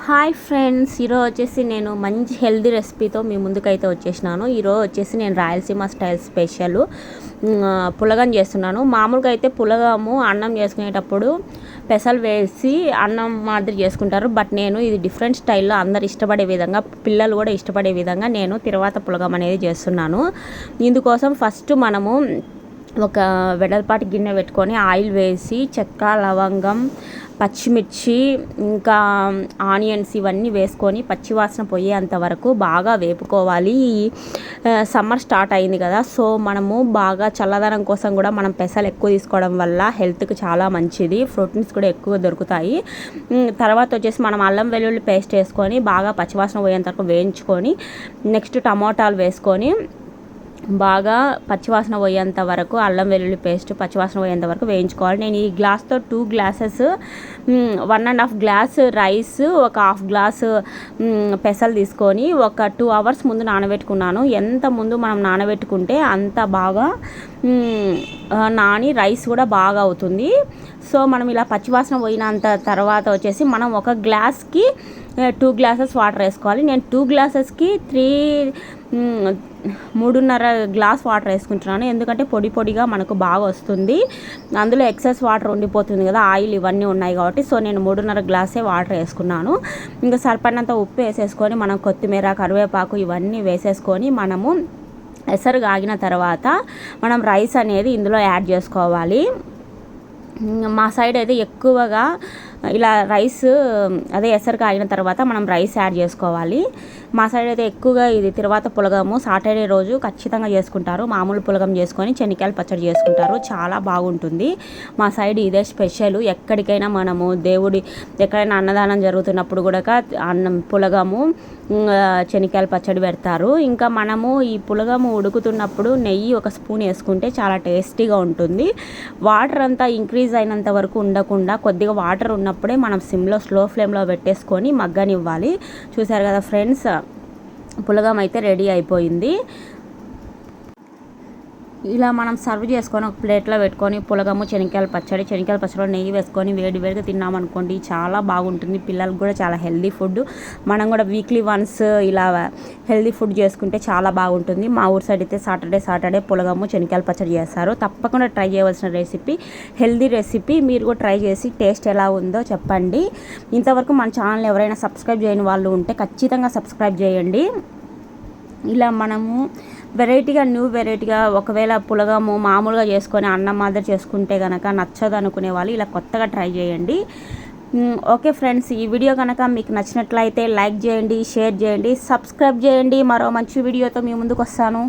Hi friends, ఈరోజు వచ్చేసి నేను మంచి హెల్దీ రెసిపీతో మీ ముందుకైతే వచ్చేసినాను. ఈరోజు వచ్చేసి నేను రాయలసీమ స్టైల్ స్పెషల్ పులగం చేస్తున్నాను. మామూలుగా అయితే పులగము అన్నం చేసుకునేటప్పుడు పెసలు వేసి అన్నం మాదిరి చేసుకుంటారు. బట్ నేను ఇది డిఫరెంట్ స్టైల్లో అందరు ఇష్టపడే విధంగా, పిల్లలు కూడా ఇష్టపడే విధంగా నేను తిరువాత పులగం అనేది చేస్తున్నాను. ఇందుకోసం ఫస్ట్ మనము ఒక వెడల్పాటి గిన్నె పెట్టుకొని ఆయిల్ వేసి చెక్క, లవంగం, పచ్చిమిర్చి, ఇంకా ఆనియన్స్ ఇవన్నీ వేసుకొని పచ్చివాసన పోయేంత వరకు బాగా వేపుకోవాలి. సమ్మర్ స్టార్ట్ అయింది కదా, సో మనము బాగా చల్లదనం కోసం కూడా మనం పెసలు ఎక్కువ తీసుకోవడం వల్ల హెల్త్కి చాలా మంచిది, ప్రోటీన్స్ కూడా ఎక్కువ దొరుకుతాయి. తర్వాత వచ్చేసి మనం అల్లం వెల్లుల్లి పేస్ట్ వేసుకొని బాగా పచ్చివాసన పోయేంత వరకు వేయించుకొని నెక్స్ట్ టమోటాలు వేసుకొని బాగా పచ్చివాసన పోయేంత వరకు అల్లం వెల్లుల్లి పేస్ట్ పచ్చివాసన పోయేంత వరకు వేయించుకోవాలి. నేను ఈ గ్లాస్తో 2 గ్లాసెస్ 1.5 గ్లాస్ రైస్, ఒక 1/2 గ్లాస్ పెసలు తీసుకొని ఒక 2 అవర్స్ ముందు నానబెట్టుకున్నాను. ఎంత ముందు మనం నానబెట్టుకుంటే అంత బాగా నాని రైస్ కూడా బాగా అవుతుంది. సో మనం ఇలా పచ్చివాసన పోయినంత తర్వాత వచ్చేసి మనం ఒక గ్లాస్కి 2 గ్లాసెస్ వాటర్ వేసుకోవాలి. నేను 2 గ్లాసెస్కి 3.5 గ్లాస్ వాటర్ వేసుకుంటున్నాను. ఎందుకంటే పొడి పొడిగా మనకు బాగా వస్తుంది, అందులో ఎక్సెస్ వాటర్ ఉండిపోతుంది కదా, ఆయిల్ ఇవన్నీ ఉన్నాయి కాబట్టి. సో నేను 3.5 గ్లాసే వాటర్ వేసుకున్నాను. ఇంకా సరిపడినంత ఉప్పు వేసేసుకొని మనం కొత్తిమీర, కరివేపాకు ఇవన్నీ వేసేసుకొని మనము ఎసరు ఆగిన తర్వాత మనం రైస్ అనేది ఇందులో యాడ్ చేసుకోవాలి. మా సైడ్ అయితే ఎక్కువగా ఇలా రైస్ ఎసరు కాగిన తర్వాత మనం రైస్ యాడ్ చేసుకోవాలి. మా సైడ్ అయితే ఎక్కువగా ఇది తిరువాత పులగము సాటర్డే రోజు ఖచ్చితంగా చేసుకుంటారు. మామూలు పులగం చేసుకొని శనగకాయల పచ్చడి చేసుకుంటారు, చాలా బాగుంటుంది. మా సైడ్ ఇదే స్పెషల్. ఎక్కడికైనా మనము ఎక్కడైనా అన్నదానం జరుగుతున్నప్పుడు కూడా అన్నం పులగము శనగకాయల పచ్చడి పెడతారు. ఇంకా మనము ఈ పులగము ఉడుకుతున్నప్పుడు నెయ్యి 1 స్పూన్ వేసుకుంటే చాలా టేస్టీగా ఉంటుంది. వాటర్ అంతా ఇంక్రీజ్ అయినంత వరకు ఉండకుండా కొద్దిగా వాటర్ ఉన్నప్పుడే మనం సిమ్లో స్లో ఫ్లేమ్లో పెట్టేసుకొని మగ్గనివ్వాలి. చూసారు కదా ఫ్రెండ్స్, పులగం అయితే రెడీ అయిపోయింది. ఇలా మనం సర్వ్ చేసుకొని ఒక ప్లేట్లో పెట్టుకొని పులగము శనగకాయల పచ్చడిలో నెయ్యి వేసుకొని వేడిగా తిన్నామనుకోండి, చాలా బాగుంటుంది. పిల్లలకు కూడా చాలా హెల్దీ ఫుడ్. మనం కూడా వీక్లీ వన్స్ ఇలా హెల్దీ ఫుడ్ చేసుకుంటే చాలా బాగుంటుంది. మా ఊరు సైడ్ అయితే సాటర్డే పులగము శనగకాయల పచ్చడి చేస్తారు. తప్పకుండా ట్రై చేయవలసిన రెసిపీ, హెల్దీ రెసిపీ. మీరు కూడా ట్రై చేసి టేస్ట్ ఎలా ఉందో చెప్పండి. ఇంతవరకు మన ఛానల్ ఎవరైనా సబ్స్క్రైబ్ చేయని వాళ్ళు ఉంటే ఖచ్చితంగా సబ్స్క్రైబ్ చేయండి. ఇలా మనము న్యూ వెరైటీగా ఒకవేళ పులగము మామూలుగా చేసుకొని అన్నం మాదిరి చేసుకుంటే కనుక నచ్చదు అనుకునే వాళ్ళు ఇలా కొత్తగా ట్రై చేయండి. ఓకే ఫ్రెండ్స్, ఈ వీడియో కనుక మీకు నచ్చినట్లయితే లైక్ చేయండి, షేర్ చేయండి, సబ్స్క్రైబ్ చేయండి. మరో మంచి వీడియోతో మీ ముందుకు వస్తాను.